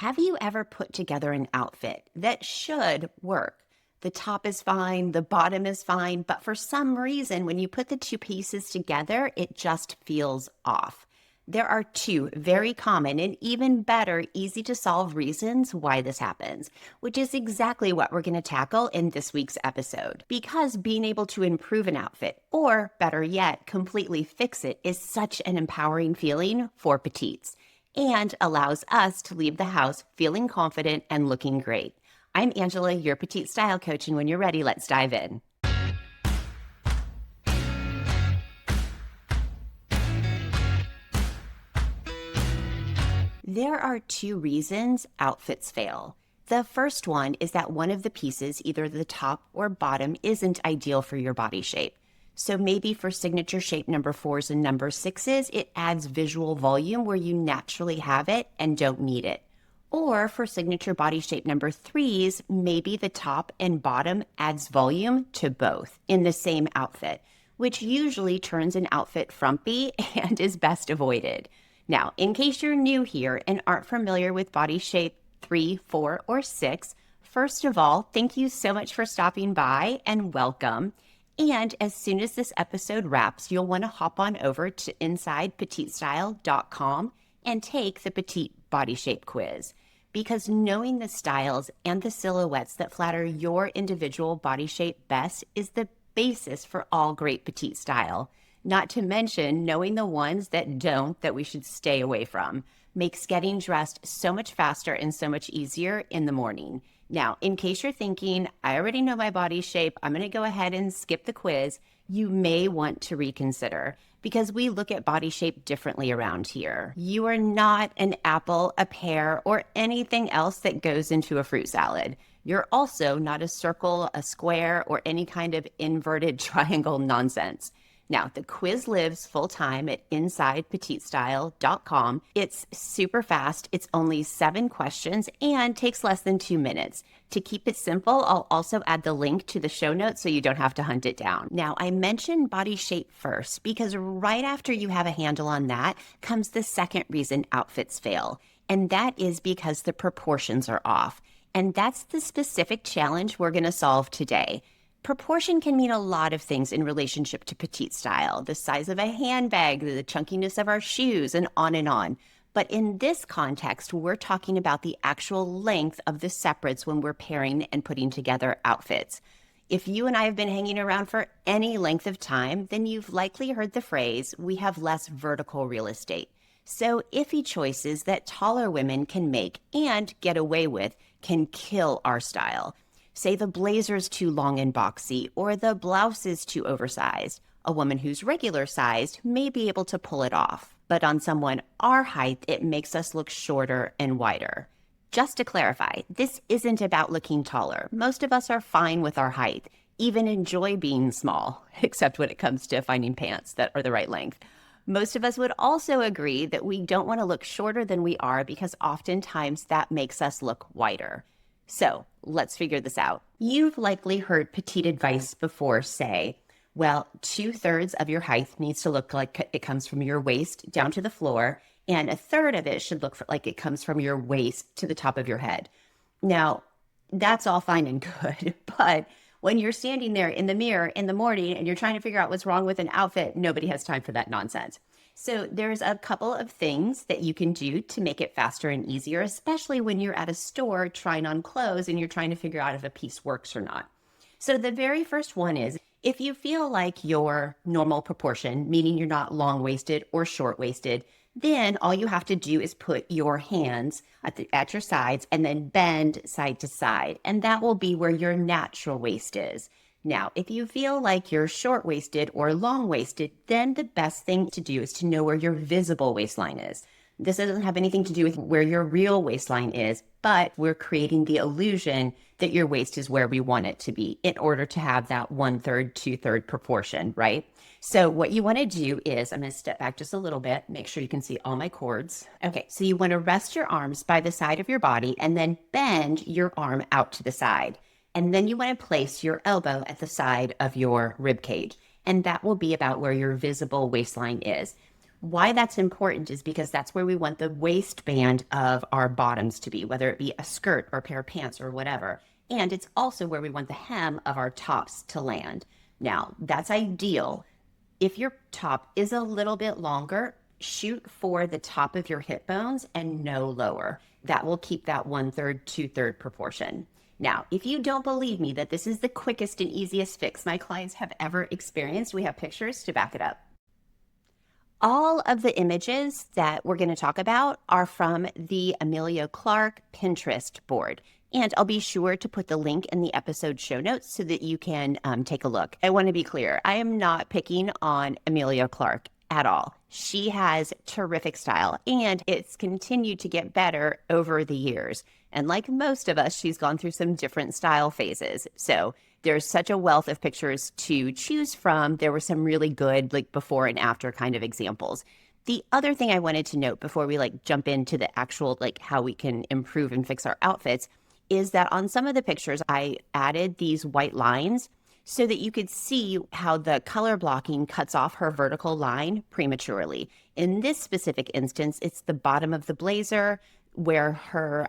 Have you ever put together an outfit that should work? The top is fine, the bottom is fine, but for some reason, when you put the two pieces together, it just feels off. There are two very common and even better, easy to solve reasons why this happens, which is exactly what we're going to tackle in this week's episode. Because being able to improve an outfit, or better yet, completely fix it, is such an empowering feeling for petites and allows us to leave the house feeling confident and looking great. I'm Angela, your petite style coach, and when you're ready, let's dive in. There are two reasons outfits fail. The first one is that one of the pieces, either the top or bottom, isn't ideal for your body shape. So maybe for signature shape number 4s and number 6s, it adds visual volume where you naturally have it and don't need it. Or for signature body shape number 3s, maybe the top and bottom adds volume to both in the same outfit, which usually turns an outfit frumpy and is best avoided. Now, in case you're new here and aren't familiar with body shape 3, 4, or 6, first of all, thank you so much for stopping by and welcome. And as soon as this episode wraps, you'll want to hop on over to insidepetitestyle.com and take the Petite Body Shape Quiz. Because knowing the styles and the silhouettes that flatter your individual body shape best is the basis for all great petite style. Not to mention knowing the ones that don't, that we should stay away from, makes getting dressed so much faster and so much easier in the morning. Now, in case you're thinking, I already know my body shape, I'm going to go ahead and skip the quiz, you may want to reconsider because we look at body shape differently around here. You are not an apple, a pear, or anything else that goes into a fruit salad. You're also not a circle, a square, or any kind of inverted triangle nonsense. Now, the quiz lives full-time at insidepetitestyle.com. It's super fast. It's only 7 questions and takes less than 2 minutes. To keep it simple, I'll also add the link to the show notes so you don't have to hunt it down. Now, I mentioned body shape first because right after you have a handle on that comes the second reason outfits fail, and that is because the proportions are off. And that's the specific challenge we're going to solve today. Proportion can mean a lot of things in relationship to petite style, the size of a handbag, the chunkiness of our shoes, and on and on. But in this context, we're talking about the actual length of the separates when we're pairing and putting together outfits. If you and I have been hanging around for any length of time, then you've likely heard the phrase, we have less vertical real estate. So iffy choices that taller women can make and get away with can kill our style. Say the blazer's too long and boxy, or the blouse is too oversized. A woman who's regular sized may be able to pull it off, but on someone our height, it makes us look shorter and wider. Just to clarify, this isn't about looking taller. Most of us are fine with our height, even enjoy being small, except when it comes to finding pants that are the right length. Most of us would also agree that we don't want to look shorter than we are because oftentimes that makes us look wider. So let's figure this out. You've likely heard petite advice before say, well, 2/3 of your height needs to look like it comes from your waist down to the floor, and 1/3 of it should look like it comes from your waist to the top of your head. Now, that's all fine and good, but when you're standing there in the mirror in the morning and you're trying to figure out what's wrong with an outfit, nobody has time for that nonsense. So there's a couple of things that you can do to make it faster and easier, especially when you're at a store trying on clothes and you're trying to figure out if a piece works or not. So the very first one is, if you feel like your normal proportion, meaning you're not long-waisted or short-waisted, then all you have to do is put your hands at your sides and then bend side to side. And that will be where your natural waist is. Now, if you feel like you're short-waisted or long-waisted, then the best thing to do is to know where your visible waistline is. This doesn't have anything to do with where your real waistline is, but we're creating the illusion that your waist is where we want it to be in order to have that 1/3, 2/3 proportion, right? So what you want to do is, I'm going to step back just a little bit, make sure you can see all my cords. Okay, so you want to rest your arms by the side of your body and then bend your arm out to the side. And then you want to place your elbow at the side of your rib cage. And that will be about where your visible waistline is. Why that's important is because that's where we want the waistband of our bottoms to be, whether it be a skirt or a pair of pants or whatever. And it's also where we want the hem of our tops to land. Now, that's ideal. If your top is a little bit longer, shoot for the top of your hip bones and no lower. That will keep that 1/3, 2/3 proportion. Now, if you don't believe me that this is the quickest and easiest fix my clients have ever experienced, we have pictures to back it up. All of the images that we're going to talk about are from the Amelia Clark Pinterest board. And I'll be sure to put the link in the episode show notes so that you can take a look. I want to be clear, I am not picking on Amelia Clark at all. She has terrific style and it's continued to get better over the years. And like most of us, she's gone through some different style phases. So there's such a wealth of pictures to choose from. There were some really good like before and after kind of examples. The other thing I wanted to note before we like jump into the actual like how we can improve and fix our outfits is that on some of the pictures, I added these white lines so that you could see how the color blocking cuts off her vertical line prematurely. In this specific instance, it's the bottom of the blazer where her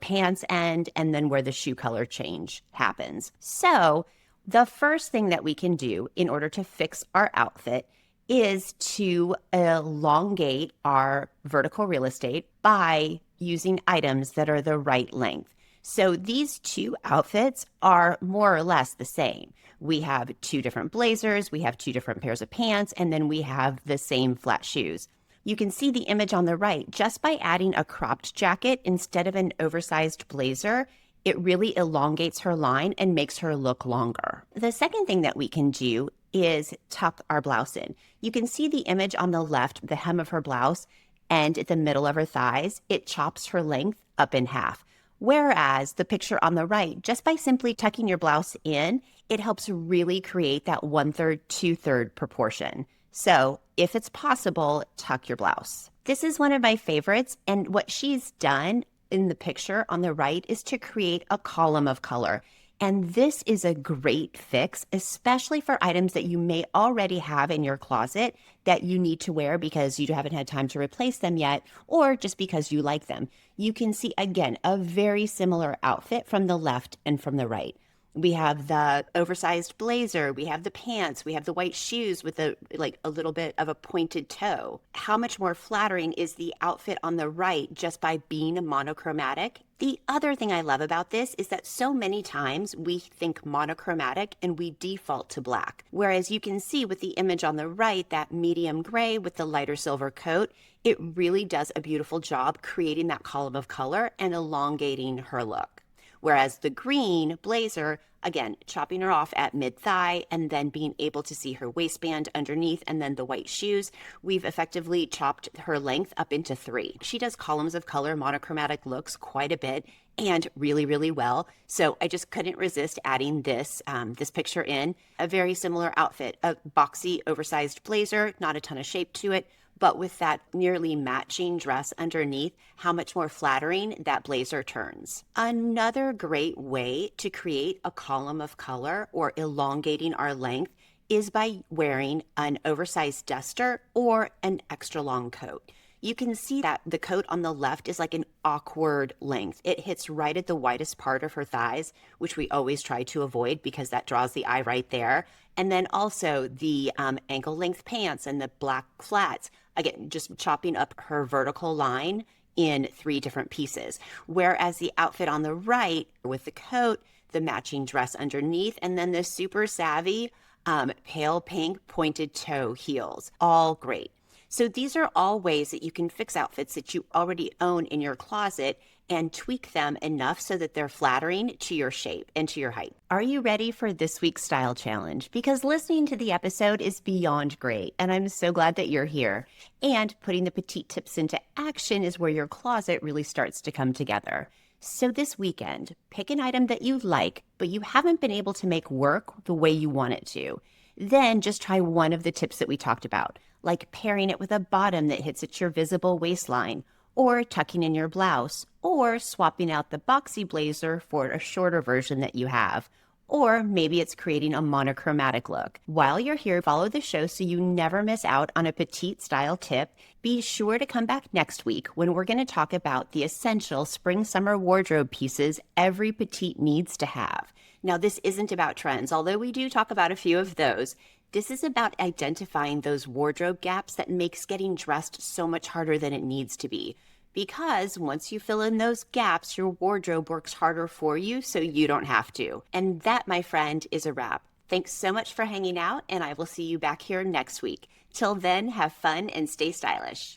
pants end and then where the shoe color change happens. So the first thing that we can do in order to fix our outfit is to elongate our vertical real estate by using items that are the right length. So these two outfits are more or less the same. We have two different blazers, we have two different pairs of pants, and then we have the same flat shoes. You can see the image on the right. Just by adding a cropped jacket instead of an oversized blazer, it really elongates her line and makes her look longer. The second thing that we can do is tuck our blouse in. You can see the image on the left, the hem of her blouse, and at the middle of her thighs, it chops her length up in half. Whereas the picture on the right, just by simply tucking your blouse in, it helps really create that 1/3, 2/3 proportion. So if it's possible, tuck your blouse. This is one of my favorites. And what she's done in the picture on the right is to create a column of color. And this is a great fix, especially for items that you may already have in your closet that you need to wear because you haven't had time to replace them yet, or just because you like them. You can see, again, a very similar outfit from the left and from the right. We have the oversized blazer, we have the pants, we have the white shoes with a little bit of a pointed toe. How much more flattering is the outfit on the right just by being monochromatic? The other thing I love about this is that so many times we think monochromatic and we default to black. Whereas you can see with the image on the right, that medium gray with the lighter silver coat, it really does a beautiful job creating that column of color and elongating her look. Whereas the green blazer, again, chopping her off at mid-thigh and then being able to see her waistband underneath and then the white shoes, we've effectively chopped her length up into 3. She does columns of color, monochromatic looks quite a bit and really, really well. So I just couldn't resist adding this picture in. A very similar outfit, a boxy, oversized blazer, not a ton of shape to it, but with that nearly matching dress underneath, how much more flattering that blazer turns. Another great way to create a column of color or elongating our length is by wearing an oversized duster or an extra long coat. You can see that the coat on the left is like an awkward length. It hits right at the widest part of her thighs, which we always try to avoid because that draws the eye right there. And then also the ankle length pants and the black flats, again, just chopping up her vertical line in 3 different pieces. Whereas the outfit on the right with the coat, the matching dress underneath, and then the super savvy pale pink pointed toe heels, all great. So these are all ways that you can fix outfits that you already own in your closet and tweak them enough so that they're flattering to your shape and to your height. Are you ready for this week's style challenge? Because listening to the episode is beyond great, and I'm so glad that you're here. And putting the Petite tips into action is where your closet really starts to come together. So this weekend, pick an item that you like, but you haven't been able to make work the way you want it to. Then just try one of the tips that we talked about, like pairing it with a bottom that hits at your visible waistline, or tucking in your blouse, or swapping out the boxy blazer for a shorter version that you have, Or maybe it's creating a monochromatic look. While you're here, follow the show so you never miss out on a petite style tip. Be sure to come back next week when we're going to talk about the essential spring-summer wardrobe pieces every petite needs to have. Now, this isn't about trends, although we do talk about a few of those. This is about identifying those wardrobe gaps that makes getting dressed so much harder than it needs to be. Because once you fill in those gaps, your wardrobe works harder for you so you don't have to. And that, my friend, is a wrap. Thanks so much for hanging out, and I will see you back here next week. Till then, have fun and stay stylish.